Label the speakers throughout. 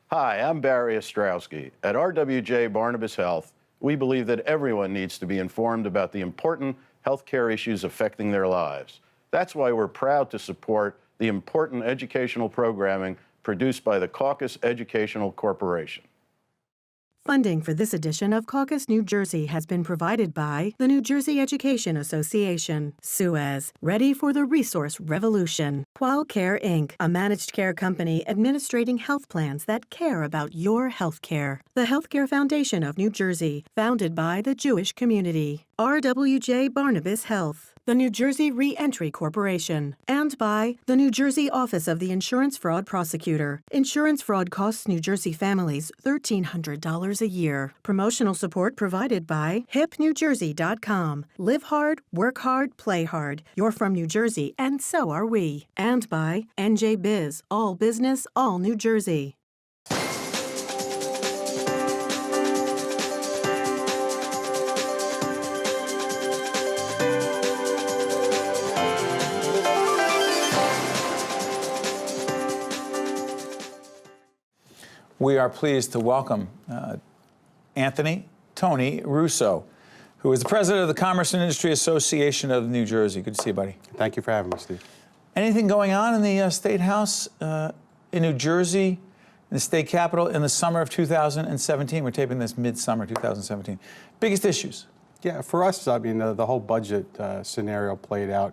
Speaker 1: Hi, I'm Barry Ostrowski. At RWJ Barnabas Health, we believe that everyone needs to be informed about the important healthcare issues affecting their lives. That's why we're proud to support the important educational programming produced by the Caucus Educational Corporation.
Speaker 2: Funding for this edition of Caucus New Jersey has been provided by the New Jersey Education Association, Suez, ready for the resource revolution. QualCare Inc., a managed care company administrating health plans that care about your health care. The Healthcare Foundation of New Jersey, founded by the Jewish community. RWJ Barnabas Health. The New Jersey Reentry Corporation, and by the New Jersey Office of the Insurance Fraud Prosecutor. Insurance fraud costs New Jersey families $1,300 a year. Promotional support provided by hipnewjersey.com. Live hard, work hard, play hard. You're from New Jersey, and so are we. And by NJ Biz, all business, all New Jersey.
Speaker 3: We are pleased to welcome Tony Russo, who is the president of the Commerce and Industry Association of New Jersey. Good to see you, buddy.
Speaker 4: Thank you for having me, Steve.
Speaker 3: Anything going on in the State House in New Jersey, in the state capitol, in the summer of 2017? We're taping this mid-summer 2017. Biggest issues?
Speaker 4: Yeah, for us, I mean, the whole budget scenario played out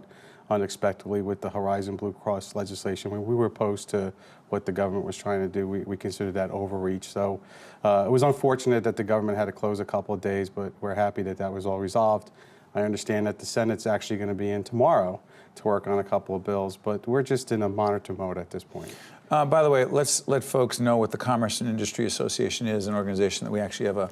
Speaker 4: unexpectedly with the Horizon Blue Cross legislation. When we were opposed to what the government was trying to do, we considered that overreach. So it was unfortunate that the government had to close a couple of days, but we're happy that that was all resolved. I understand that the Senate's actually going to be in tomorrow to work on a couple of bills, but we're just in a monitor mode at this point.
Speaker 3: By the way, let's let folks know what the Commerce and Industry Association is, an organization that we actually have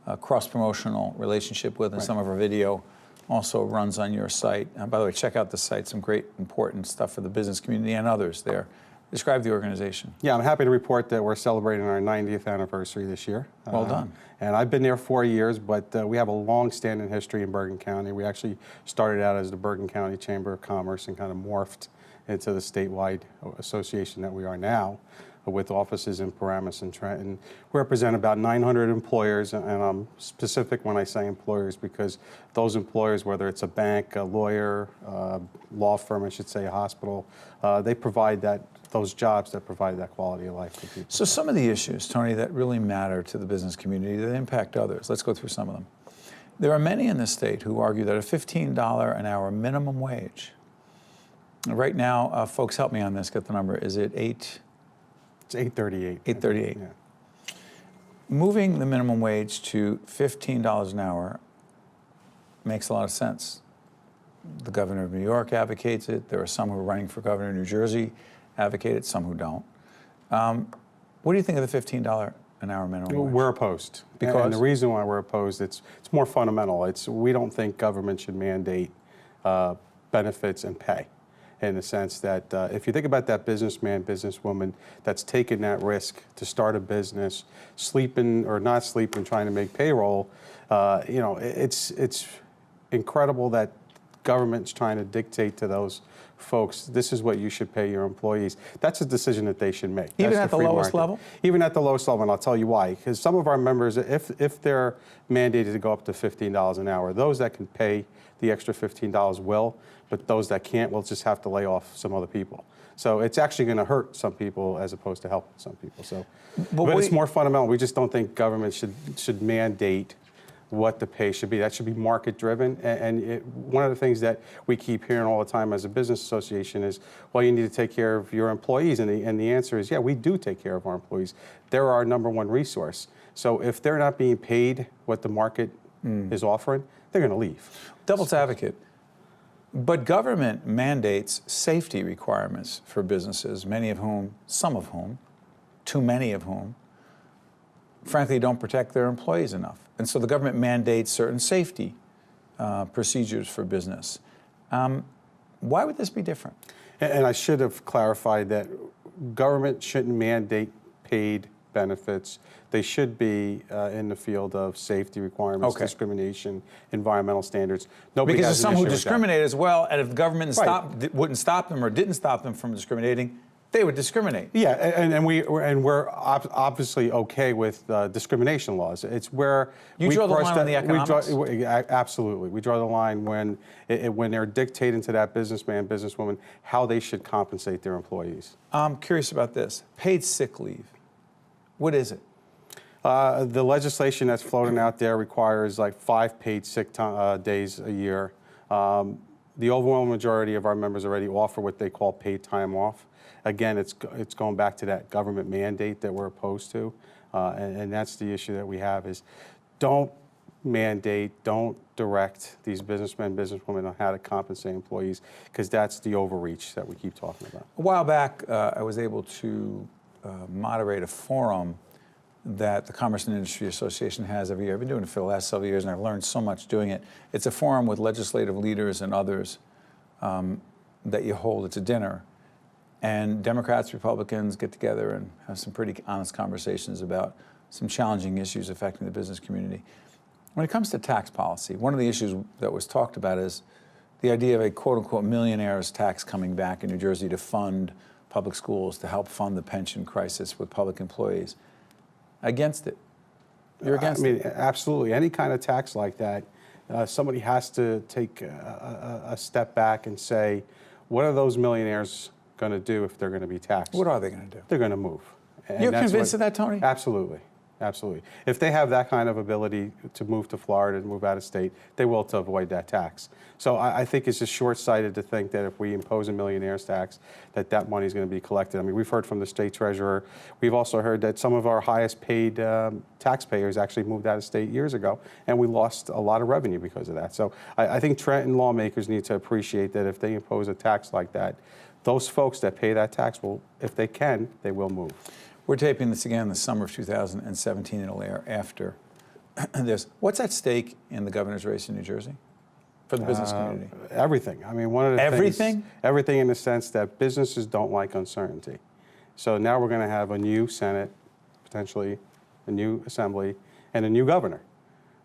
Speaker 3: a cross-promotional relationship with, and some of our video also runs on your site. By the way, check out the site, some great important stuff for the business community and others there. Describe the organization.
Speaker 4: Yeah, I'm happy to report that we're celebrating our 90th anniversary this year.
Speaker 3: Well done.
Speaker 4: And I've been there 4 years, but we have a long-standing history in Bergen County. We actually started out as the Bergen County Chamber of Commerce and kind of morphed into the statewide association that we are now, with offices in Paramus and Trenton. We represent about 900 employers, and I'm specific when I say employers because those employers, whether it's a bank, a lawyer, law firm, I should say, a hospital, they provide those jobs that provide that quality of life for people.
Speaker 3: So some of the issues, Tony, that really matter to the business community, that impact others, let's go through some of them. There are many in the state who argue that a $15 an hour minimum wage, right now, folks help me on this, get the number, is it It's
Speaker 4: 838.
Speaker 3: 838.
Speaker 4: Yeah.
Speaker 3: Moving the minimum wage to $15 an hour makes a lot of sense. The governor of New York advocates it. There are some who are running for governor of New Jersey advocate it, some who don't. What do you think of the $15 an hour minimum wage?
Speaker 4: We're opposed.
Speaker 3: Because?
Speaker 4: And the reason why we're opposed, it's more fundamental. We don't think government should mandate benefits and pay, in the sense that if you think about that businessman, businesswoman that's taken that risk to start a business, sleeping or not sleeping, trying to make payroll, you know, it's incredible that government's trying to dictate to those folks, this is what you should pay your employees. That's a decision that they should make.
Speaker 3: Even at the lowest level?
Speaker 4: Even at the lowest level, and I'll tell you why. Because some of our members, if they're mandated to go up to $15 an hour, those that can pay the extra $15 will, but those that can't will just have to lay off some other people. So it's actually going to hurt some people as opposed to help some people. So, but it's more fundamental. We just don't think government should mandate what the pay should be. That should be market driven. And one of the things that we keep hearing all the time as a business association is, well, you need to take care of your employees. And the answer is, yeah, we do take care of our employees. They're our #1 resource. So if they're not being paid what the market is offering, they're going to leave.
Speaker 3: Devil's advocate. But government mandates safety requirements for businesses, some of whom, too many of whom, frankly, don't protect their employees enough. And so the government mandates certain safety procedures for business. Why would this be different?
Speaker 4: And I should have clarified that government shouldn't mandate paid benefits. They should be in the field of safety requirements, discrimination, environmental standards. Nobody
Speaker 3: because there's some who discriminate as well, and if the government wouldn't stop them or didn't stop them from discriminating, They would discriminate.
Speaker 4: Yeah, and we're obviously okay with discrimination laws. It's where
Speaker 3: you draw the line on the economics.
Speaker 4: Absolutely, we draw the line when they're dictating to that businessman, businesswoman, how they should compensate their employees.
Speaker 3: I'm curious about this. Paid sick leave. What is it?
Speaker 4: The legislation that's floating out there requires like 5 paid sick days a year. The overwhelming majority of our members already offer what they call paid time off. Again, it's going back to that government mandate that we're opposed to, and that's the issue that we have is don't mandate, don't direct these businessmen, businesswomen on how to compensate employees, because that's the overreach that we keep talking about.
Speaker 3: A while back, I was able to moderate a forum that the Commerce and Industry Association has every year. I've been doing it for the last several years, and I've learned so much doing it. It's a forum with legislative leaders and others that you hold. It's a dinner. And Democrats, Republicans get together and have some pretty honest conversations about some challenging issues affecting the business community. When it comes to tax policy, one of the issues that was talked about is the idea of a quote-unquote millionaire's tax coming back in New Jersey to fund public schools, to help fund the pension crisis with public employees. Against it. You're against it?
Speaker 4: Absolutely. Any kind of tax like that, somebody has to take a step back and say, what are those millionaires going to do if they're going to be taxed?
Speaker 3: What are they going to do?
Speaker 4: They're going to move. And
Speaker 3: You're convinced of that, Tony?
Speaker 4: Absolutely. Absolutely. If they have that kind of ability to move to Florida and move out of state, they will to avoid that tax. So I think it's just short-sighted to think that if we impose a millionaire's tax, that money is going to be collected. I mean, we've heard from the state treasurer. We've also heard that some of our highest paid taxpayers actually moved out of state years ago, and we lost a lot of revenue because of that. So I think Trenton lawmakers need to appreciate that if they impose a tax like that, those folks that pay that tax will, if they can, they will move.
Speaker 3: We're taping this again in the summer of 2017. It'll air after this. What's at stake in the governor's race in New Jersey for the business community?
Speaker 4: Everything. I mean, one of the
Speaker 3: everything?
Speaker 4: things... Everything in the sense that businesses don't like uncertainty. So now we're going to have a new Senate, potentially a new Assembly, and a new governor.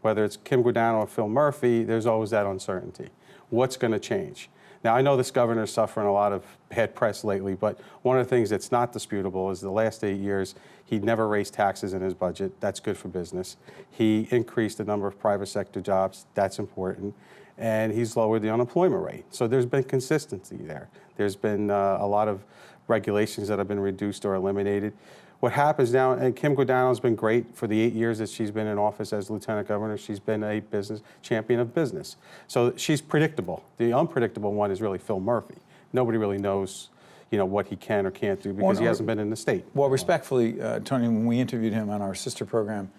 Speaker 4: Whether it's Kim Guadagno or Phil Murphy, there's always that uncertainty. What's going to change? Now, I know this governor is suffering a lot of bad press lately, but one of the things that's not disputable is the last 8 years, he never raised taxes in his budget. That's good for business. He increased the number of private sector jobs. That's important. And he's lowered the unemployment rate. So there's been consistency there. There's been a lot of regulations that have been reduced or eliminated. What happens now, and Kim Guadagno has been great for the 8 years that she's been in office as lieutenant governor. She's been a business champion of business. So she's predictable. The unpredictable one is really Phil Murphy. Nobody really knows, what he can or can't do because he hasn't been in the state. Well,
Speaker 3: respectfully, Tony, when we interviewed him on our sister program,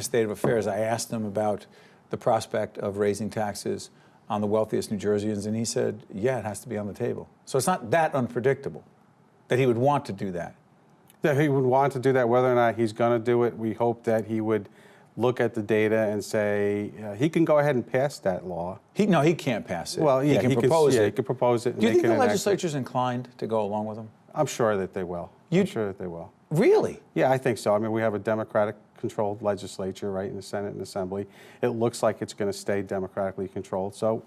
Speaker 3: State of Affairs, I asked him about the prospect of raising taxes on the wealthiest New Jerseyans, and he said, yeah, it has to be on the table. So it's not that unpredictable that he would want to do that.
Speaker 4: That he would want to do that. Whether or not he's going to do it, we hope that he would look at the data and say he can go ahead and pass that law.
Speaker 3: No, he can't pass it.
Speaker 4: Well, yeah,
Speaker 3: he can propose it.
Speaker 4: He can propose it.
Speaker 3: Do you think the legislature's inclined to go along with him?
Speaker 4: I'm sure that they will. I'm sure that they will.
Speaker 3: Really?
Speaker 4: Yeah, I think so. I mean, we have a Democratic-controlled legislature, right, in the Senate and Assembly. It looks like it's going to stay democratically controlled. So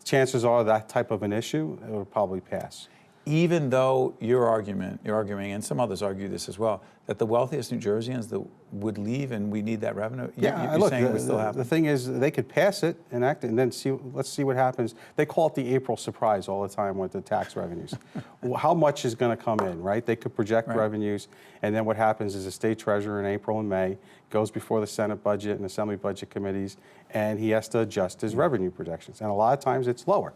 Speaker 4: chances are that type of an issue, it will probably pass.
Speaker 3: Even though you're arguing, and some others argue this as well, that the wealthiest New Jerseyans that would leave and we need that revenue,
Speaker 4: yeah,
Speaker 3: you're saying it would still happen?
Speaker 4: The thing is, they could pass it, enact it, and then let's see what happens. They call it the April surprise all the time with the tax revenues. How much is going to come in, right? They could project revenues, and then what happens is the state treasurer in April and May goes before the Senate budget and Assembly budget committees, and he has to adjust his revenue projections. And a lot of times it's lower.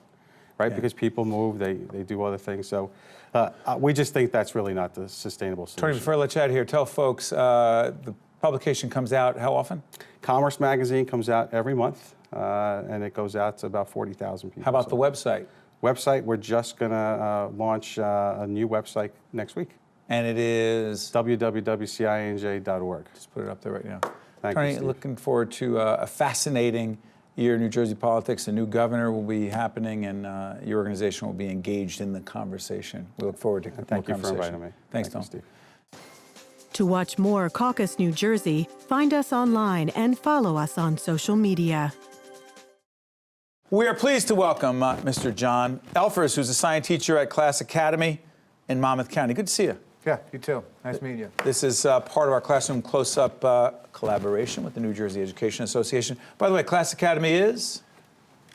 Speaker 4: Right, because people move, they do other things. So we just think that's really not the sustainable solution.
Speaker 3: Tony, before I let you out here, tell folks the publication comes out how often?
Speaker 4: Commerce Magazine comes out every month, and it goes out to about 40,000 people.
Speaker 3: How about the website?
Speaker 4: Website, we're just going to launch a new website next week.
Speaker 3: And it is?
Speaker 4: www.cinj.org.
Speaker 3: Just put it up there right now.
Speaker 4: Thank
Speaker 3: Tony,
Speaker 4: you, Steve.
Speaker 3: looking forward to a fascinating year in New Jersey politics. A new governor will be happening, and your organization will be engaged in the conversation. We look forward to more
Speaker 4: Thank you
Speaker 3: conversation.
Speaker 4: for inviting me.
Speaker 3: Thanks,
Speaker 4: Thank
Speaker 3: Tom.
Speaker 4: you, Steve.
Speaker 2: To watch more Caucus New Jersey, find us online and follow us on social media.
Speaker 3: We are pleased to welcome Mr. John Elfers, who's a science teacher at Class Academy in Monmouth County. Good to see you.
Speaker 5: Yeah, you too. Nice meeting you.
Speaker 3: This is part of our Classroom Close-Up collaboration with the New Jersey Education Association. By the way, Class Academy is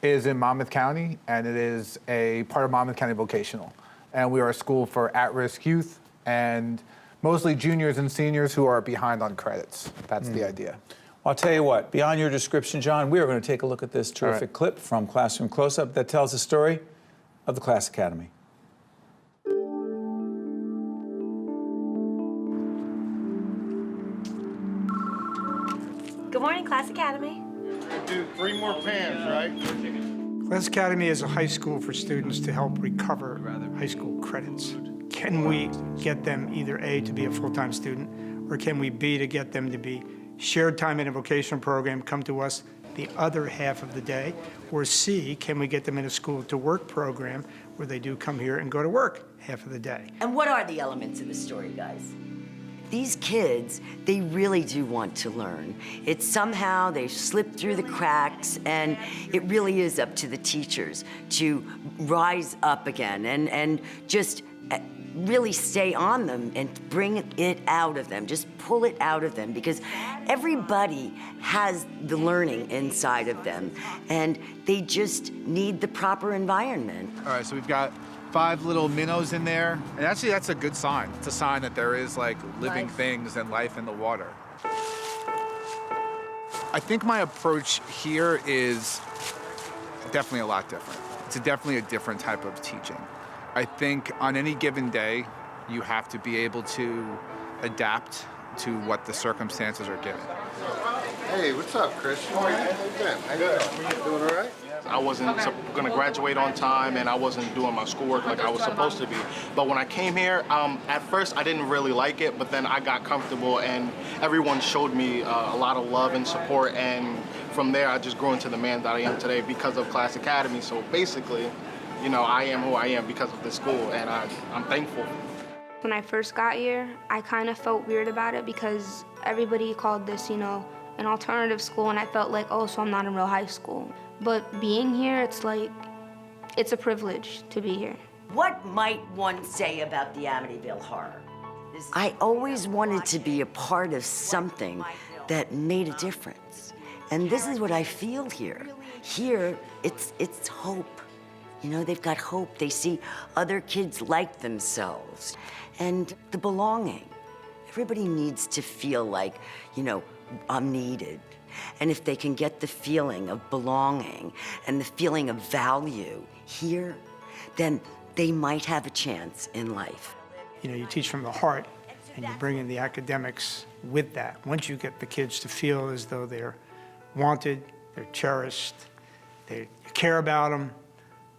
Speaker 5: In Monmouth County, and it is a part of Monmouth County Vocational. And we are a school for at-risk youth and mostly juniors and seniors who are behind on credits. That's the idea.
Speaker 3: I'll tell you what, beyond your description, John, we are going to take a look at this terrific clip from Classroom Close-Up that tells the story of the Class Academy.
Speaker 6: Good morning, Class Academy.
Speaker 1: Do 3 more pans, right?
Speaker 7: Class Academy is a high school for students to help recover high school credits. Can we get them either A, to be a full-time student, or can we B, to get them to be shared time in a vocational program, come to us the other half of the day, or C, can we get them in a school-to-work program where they do come here and go to work half of the day?
Speaker 6: And what are the elements of the story, guys? These kids, they really do want to learn. It's somehow they've slipped through the cracks, and it really is up to the teachers to rise up again and just really stay on them and bring it out of them, just pull it out of them, because everybody has the learning inside of them, and they just need the proper environment.
Speaker 5: All right, so we've got 5 little minnows in there. And actually, that's a good sign. It's a sign that there is like living things and life in the water. I think my approach here is definitely a lot different. It's definitely a different type of teaching. I think on any given day, you have to be able to adapt to what the circumstances are given.
Speaker 1: Hey, what's up, Chris? How you been? How you doing? Doing all right?
Speaker 8: I wasn't going to graduate on time, and I wasn't doing my schoolwork like I was supposed to be. But when I came here, at first I didn't really like it, but then I got comfortable, and everyone showed me a lot of love and support, and from there I just grew into the man that I am today because of Class Academy. So basically, you know, I am who I am because of this school, and I'm thankful.
Speaker 9: When I first got here, I kind of felt weird about it because everybody called this, you know, an alternative school, and I felt like, oh, so I'm not in real high school. But being here, it's like, it's a privilege to be here.
Speaker 6: What might one say about the Amityville Horror? I always wanted to be a part of something that made a difference. And this is what I feel here. Here, it's hope. You know, they've got hope. They see other kids like themselves. And the belonging. Everybody needs to feel like, you know, I'm needed. And if they can get the feeling of belonging and the feeling of value here, then they might have a chance in life.
Speaker 7: You know, you teach from the heart, and you bring in the academics with that. Once you get the kids to feel as though they're wanted, they're cherished, you care about them,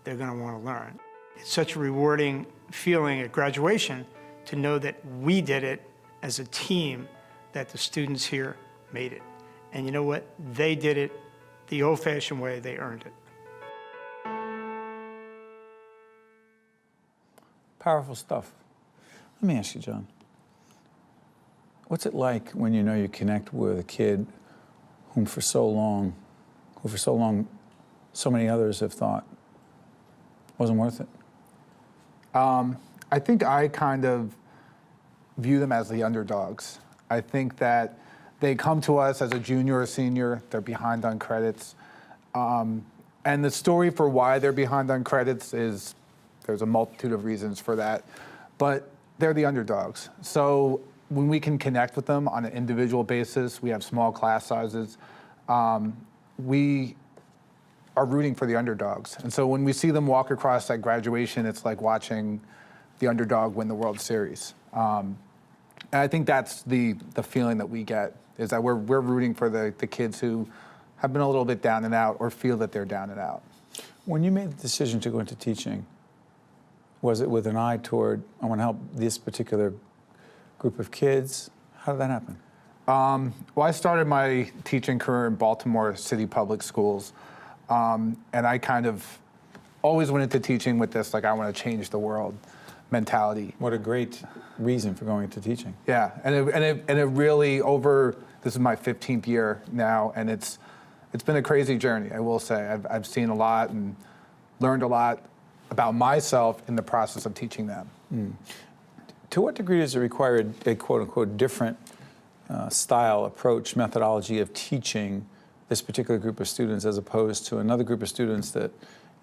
Speaker 7: they're going to want to learn. It's such a rewarding feeling at graduation to know that we did it as a team, that the students here made it. And you know what? They did it the old-fashioned way. They earned it.
Speaker 3: Powerful stuff. Let me ask you, John, what's it like when you know you connect with a kid who for so long, so many others have thought wasn't worth it?
Speaker 5: I think I kind of view them as the underdogs. I think that they come to us as a junior or senior, they're behind on credits. And the story for why they're behind on credits is, there's a multitude of reasons for that, but they're the underdogs. So when we can connect with them on an individual basis, we have small class sizes, we are rooting for the underdogs. And so when we see them walk across that graduation, it's like watching the underdog win the World Series. And I think that's the feeling that we get, is that we're rooting for the kids who have been a little bit down and out or feel that they're down and out.
Speaker 3: When you made the decision to go into teaching, was it with an eye toward, I want to help this particular group of kids? How did that happen?
Speaker 5: Well, I started my teaching career in Baltimore City Public Schools, and I kind of always went into teaching with this, like, I want to change the world mentality.
Speaker 3: What a great reason for going into teaching.
Speaker 5: Yeah, and it really, this is my 15th year now, and it's been a crazy journey, I will say. I've seen a lot and learned a lot about myself in the process of teaching them.
Speaker 3: To what degree does it require a quote-unquote different style, approach, methodology of teaching this particular group of students as opposed to another group of students that,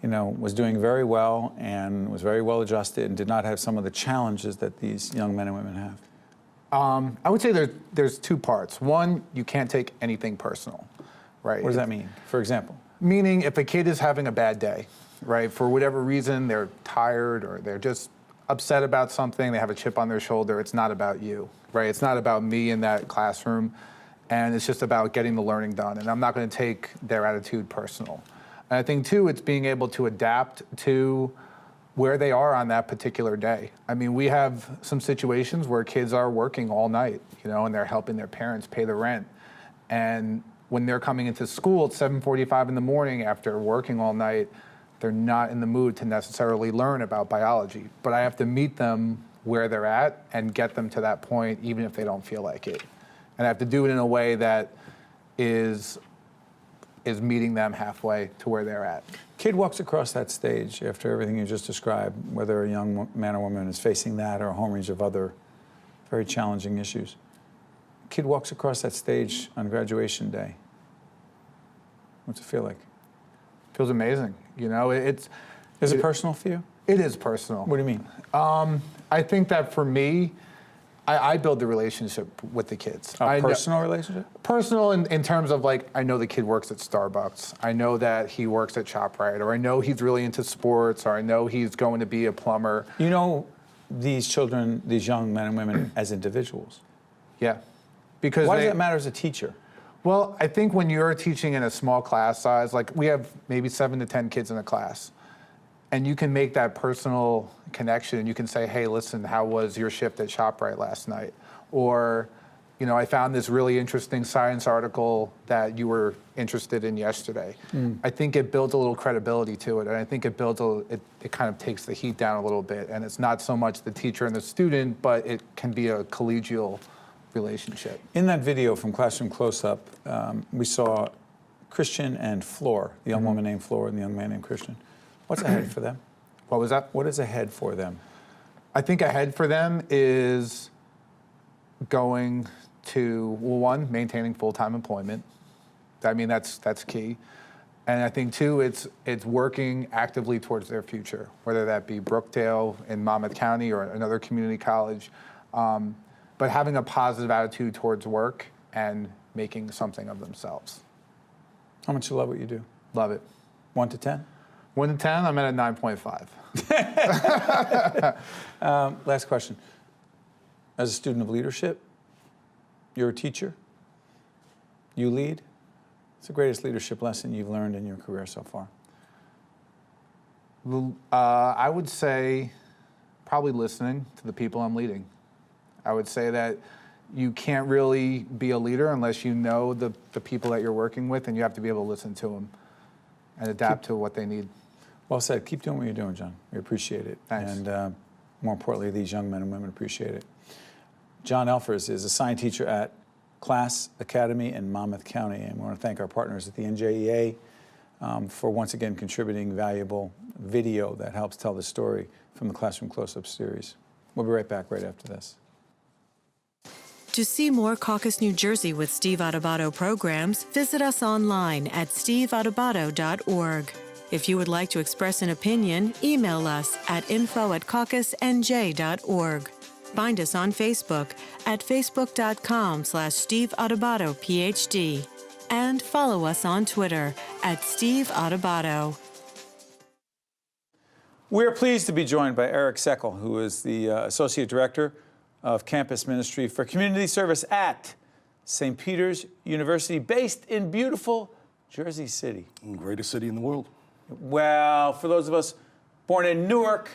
Speaker 3: you know, was doing very well and was very well adjusted and did not have some of the challenges that these young men and women have?
Speaker 5: I would say there's two parts. One, you can't take anything personal, right?
Speaker 3: What does that mean, for example?
Speaker 5: Meaning if a kid is having a bad day, right, for whatever reason, they're tired or they're just upset about something, they have a chip on their shoulder, it's not about you, right? It's not about me in that classroom, and it's just about getting the learning done, and I'm not gonna take their attitude personal. And I think too, it's being able to adapt to where they are on that particular day. I mean, we have some situations where kids are working all night, you know, and they're helping their parents pay the rent. And when they're coming into school at 7:45 in the morning after working all night, they're not in the mood to necessarily learn about biology. But I have to meet them where they're at and get them to that point, even if they don't feel like it. And I have to do it in a way that is meeting them halfway to where they're at.
Speaker 3: Kid walks across that stage after everything you just described, whether a young man or woman is facing that or a whole range of other very challenging issues. Kid walks across that stage on graduation day. What's it feel like?
Speaker 5: Feels amazing. You know,
Speaker 3: Is it personal for you?
Speaker 5: It is personal.
Speaker 3: What do you mean?
Speaker 5: I think that for me, I build the relationship with the kids.
Speaker 3: A personal relationship?
Speaker 5: Personal in terms of, like, I know the kid works at Starbucks. I know that he works at ShopRite, or I know he's really into sports, or I know he's going to be a plumber.
Speaker 3: You know these children, these young men and women as individuals.
Speaker 5: Yeah. Because
Speaker 3: Why does that matter as a teacher?
Speaker 5: Well, I think when you're teaching in a small class size, like we have maybe 7 to 10 kids in a class, and you can make that personal connection, and you can say, hey, listen, how was your shift at ShopRite last night? Or, you know, I found this really interesting science article that you were interested in yesterday. I think it builds a little credibility to it, and I think it builds it kind of takes the heat down a little bit, and it's not so much the teacher and the student, but it can be a collegial relationship.
Speaker 3: In that video from Classroom Close-Up, we saw Christian and Floor, the young woman named Floor and the young man named Christian. What's ahead for them?
Speaker 5: What was that?
Speaker 3: What is ahead for them?
Speaker 5: I think ahead for them is going to, well, one, maintaining full-time employment. I mean, that's key. And I think, two, it's working actively towards their future, whether that be Brookdale in Monmouth County or another community college. But having a positive attitude towards work and making something of themselves.
Speaker 3: How much you love what you do?
Speaker 5: Love it.
Speaker 3: 1 to 10?
Speaker 5: 1 to 10, I'm at a 9.5.
Speaker 3: Last question. As a student of leadership, you're a teacher, you lead. What's the greatest leadership lesson you've learned in your career so far?
Speaker 5: I would say probably listening to the people I'm leading. I would say that you can't really be a leader unless you know the people that you're working with, and you have to be able to listen to them and adapt to what they need.
Speaker 3: Well said. Keep doing what you're doing, John. We appreciate it.
Speaker 5: Thanks.
Speaker 3: And more importantly, these young men and women appreciate it. John Elfers is a science teacher at Class Academy in Monmouth County, and we want to thank our partners at the NJEA for once again contributing valuable video that helps tell the story from the Classroom Close-Up series. We'll be right back right after this.
Speaker 2: To see more Caucus, New Jersey with Steve Adubato programs, visit us online at steveadubato.org. If you would like to express an opinion, email us at info@caucusnj.org. Find us on Facebook at facebook.com/Steve Adubato, PhD. And follow us on Twitter at Steve Adubato.
Speaker 3: We're pleased to be joined by Erich Sekel, who is the Associate Director of Campus Ministry for Community Service at St. Peter's University, based in beautiful Jersey City.
Speaker 10: Greatest city in the world.
Speaker 3: Well, for those of us born in Newark,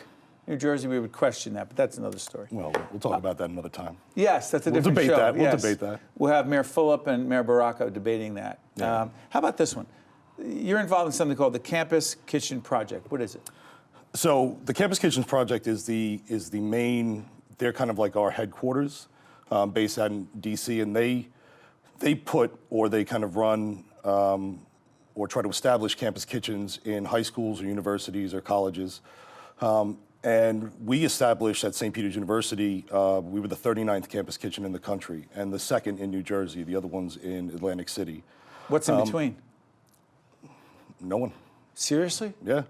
Speaker 3: New Jersey, we would question that, but that's another story.
Speaker 10: Well, we'll talk about that another time.
Speaker 3: Yes, that's a different
Speaker 10: debate
Speaker 3: show.
Speaker 10: that. We'll
Speaker 3: Yes.
Speaker 10: debate that.
Speaker 3: We'll have Mayor Fulop and Mayor Baracco debating that.
Speaker 10: Yeah.
Speaker 3: How about this one? You're involved in something called the Campus Kitchen Project. What is it?
Speaker 10: So the Campus Kitchens Project is the main. They're kind of like our headquarters, based out in D.C. and they put, or they kind of run, or try to establish campus kitchens in high schools or universities or colleges. And we established at St. Peter's University, we were the 39th campus kitchen in the country and the second in New Jersey. The other one's in Atlantic City.
Speaker 3: What's in between?
Speaker 10: No one.
Speaker 3: Seriously?
Speaker 10: Yeah.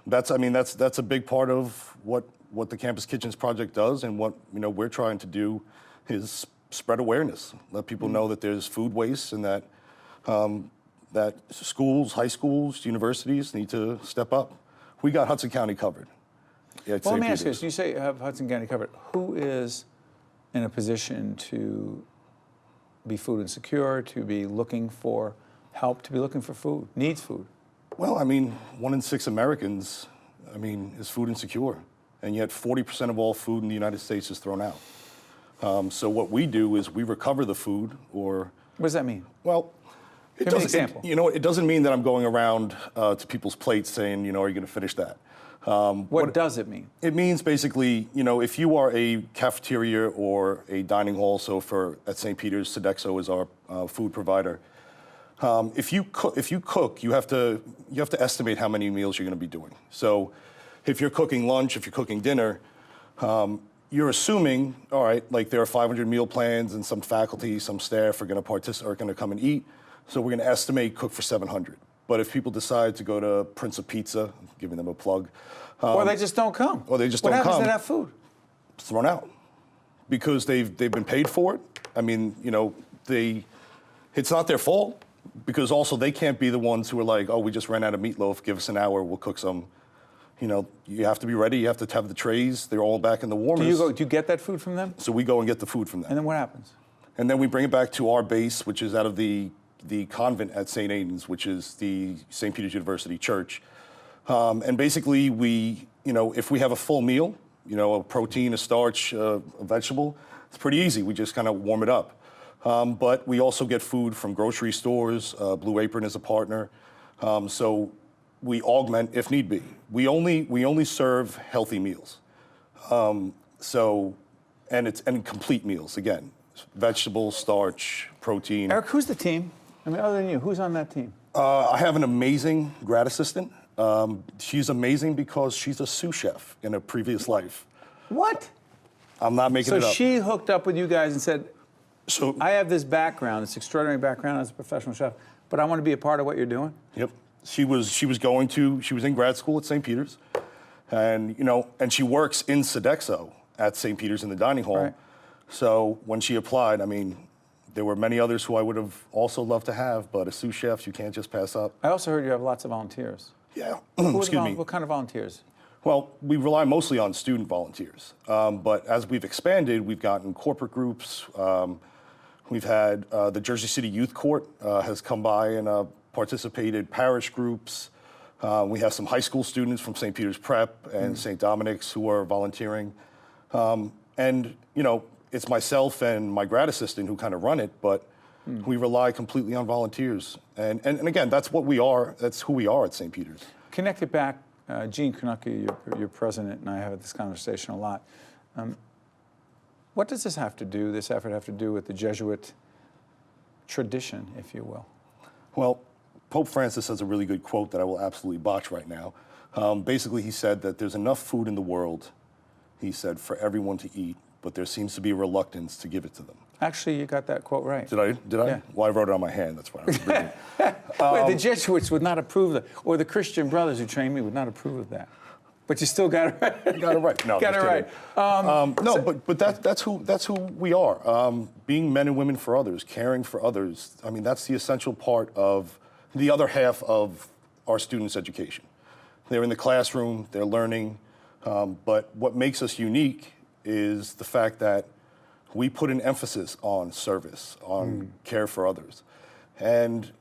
Speaker 10: That's a big part of what the Campus Kitchens Project does, and what we're trying to do is spread awareness, let people know that there's food waste, and that that schools, high schools, universities need to step up. We got Hudson County covered.
Speaker 3: Well, let me ask you this. You say you have Hudson County covered. Who is in a position to be food insecure, to be looking for help, to be looking for food, needs food?
Speaker 10: Well, 1 in 6 Americans, is food insecure. And yet 40% of all food in the United States is thrown out. So what we do is we recover the food, or...
Speaker 3: What does that mean?
Speaker 10: Well,
Speaker 3: give me an example.
Speaker 10: It doesn't mean that I'm going around to people's plates saying, are you going to finish that?
Speaker 3: What does it mean?
Speaker 10: It means basically, if you are a cafeteria or a dining hall, so at St. Peter's, Sodexo is our food provider. If you cook, you have to estimate how many meals you're going to be doing. So if you're cooking lunch, if you're cooking dinner, you're assuming, all right, like there are 500 meal plans and some faculty, some staff are going to come and eat. So we're going to estimate cook for 700. But if people decide to go to Prince of Pizza, I'm giving them a plug.
Speaker 3: Or they just don't come.
Speaker 10: Or they just don't come.
Speaker 3: What happens to that food?
Speaker 10: It's thrown out. Because they've been paid for it. It's not their fault. Because also they can't be the ones who are like, oh, we just ran out of meatloaf, give us an hour, we'll cook some. You have to be ready, you have to have the trays, they're all back in the warmers.
Speaker 3: Do you get that food from them?
Speaker 10: So we go and get the food from them.
Speaker 3: And then what happens?
Speaker 10: And then we bring it back to our base, which is out of the convent at St. Aidan's, which is the St. Peter's University Church. And basically if we have a full meal, a protein, a starch, a vegetable, it's pretty easy. We just kind of warm it up. But we also get food from grocery stores. Blue Apron is a partner. So we augment if need be. We only serve healthy meals. And complete meals, again. Vegetables, starch, protein.
Speaker 3: Eric, who's the team? Other than you, who's on that team?
Speaker 10: I have an amazing grad assistant. She's amazing because she's a sous chef in a previous life.
Speaker 3: What?
Speaker 10: I'm not making it up.
Speaker 3: So she hooked up with you guys and said,
Speaker 10: So
Speaker 3: I have this background, this extraordinary background as a professional chef, but I want to be a part of what you're doing?
Speaker 10: Yep. She was in grad school at St. Peter's, and she works in Sodexo at St. Peter's in the dining hall.
Speaker 3: Right.
Speaker 10: So when she applied, there were many others who I would have also loved to have, but as sous chefs, you can't just pass up.
Speaker 3: I also heard you have lots of volunteers.
Speaker 10: Yeah.
Speaker 3: Excuse me. What kind of volunteers?
Speaker 10: Well, we rely mostly on student volunteers, but as we've expanded, we've gotten corporate groups. We've had the Jersey City Youth Court has come by and participated, parish groups. We have some high school students from St. Peter's Prep and St. Dominic's who are volunteering. And it's myself and my grad assistant who kind of run it, but we rely completely on volunteers. And again, that's what we are. That's who we are at St. Peter's.
Speaker 3: Connect it back. Gene Knucke, your president, and I have this conversation a lot. What does this effort have to do with the Jesuit tradition, if you will?
Speaker 10: Well, Pope Francis has a really good quote that I will absolutely botch right now. Basically, he said that there's enough food in the world, he said, for everyone to eat, but there seems to be a reluctance to give it to them.
Speaker 3: Actually, you got that quote right.
Speaker 10: Did I?
Speaker 3: Yeah.
Speaker 10: Well, I wrote it on my hand, that's why I was reading.
Speaker 3: Well, the Jesuits would not approve of that, or the Christian brothers who trained me would not approve of that. But you still got it right.
Speaker 10: You got it right. No,
Speaker 3: got it right.
Speaker 10: But that's who we are. Being men and women for others, caring for others. That's the essential part of the other half of our students' education. They're in the classroom, they're learning, but what makes us unique is the fact that we put an emphasis on service, on care for others. And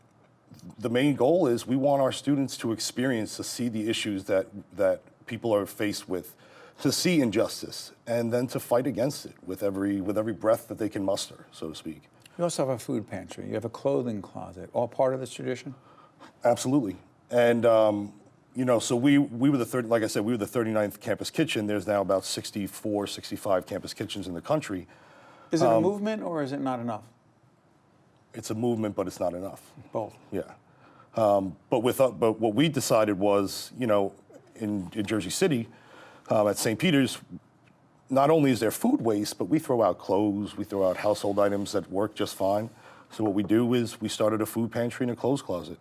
Speaker 10: the main goal is we want our students to see the issues that people are faced with, to see injustice, and then to fight against it with every breath that they can muster, so to speak.
Speaker 3: You also have a food pantry. You have a clothing closet. All part of this tradition?
Speaker 10: Absolutely. And so we were the 39th campus kitchen. There's now about 64, 65 campus kitchens in the country.
Speaker 3: Is it a movement or is it not enough?
Speaker 10: It's a movement, but it's not enough.
Speaker 3: Both.
Speaker 10: Yeah. But what we decided was, in Jersey City, At St. Peter's, not only is there food waste, but we throw out clothes, we throw out household items that work just fine. So what we do is we started a food pantry and a clothes closet.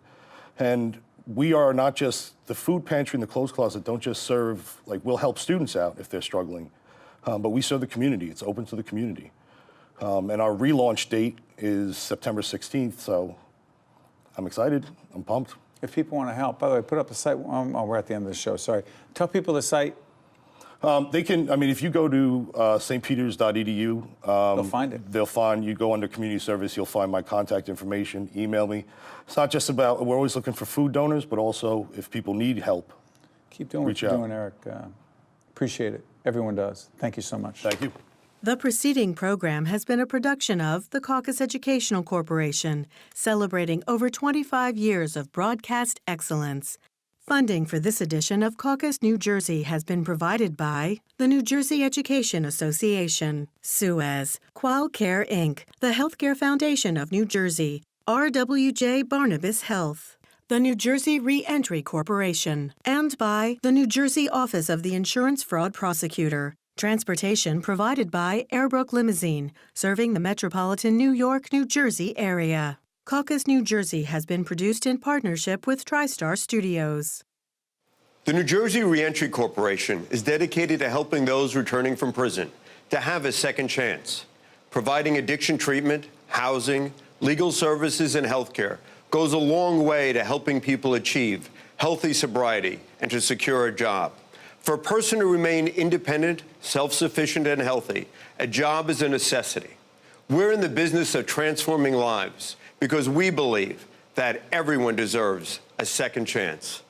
Speaker 10: And we are not just, the food pantry and the clothes closet don't just serve, like, we'll help students out if they're struggling, but we serve the community. It's open to the community. And our relaunch date is September 16th, so I'm excited, I'm pumped.
Speaker 3: If people want to help, by the way, put up the site. Oh, we're at the end of the show, sorry. Tell people the site.
Speaker 10: They can, I mean, if you go to stpeters.edu,
Speaker 3: They'll find it.
Speaker 10: They'll find, you go under community service, you'll find my contact information, email me. It's not just about, we're always looking for food donors, but also if people need help.
Speaker 3: Keep doing what you're doing, Eric. Appreciate it. Everyone does. Thank you so much.
Speaker 10: Thank you.
Speaker 2: The preceding program has been a production of the Caucus Educational Corporation, celebrating over 25 years of broadcast excellence. Funding for this edition of Caucus New Jersey has been provided by the New Jersey Education Association, Suez, Qual Care Inc., the Healthcare Foundation of New Jersey, RWJ Barnabas Health, the New Jersey Reentry Corporation, and by the New Jersey Office of the Insurance Fraud Prosecutor. Transportation provided by Airbrook Limousine, serving the metropolitan New York, New Jersey area. Caucus New Jersey has been produced in partnership with TriStar Studios.
Speaker 11: The New Jersey Reentry Corporation is dedicated to helping those returning from prison to have a second chance. Providing addiction treatment, housing, legal services, and health care goes a long way to helping people achieve healthy sobriety and to secure a job. For a person to remain independent, self-sufficient, and healthy, a job is a necessity. We're in the business of transforming lives because we believe that everyone deserves a second chance.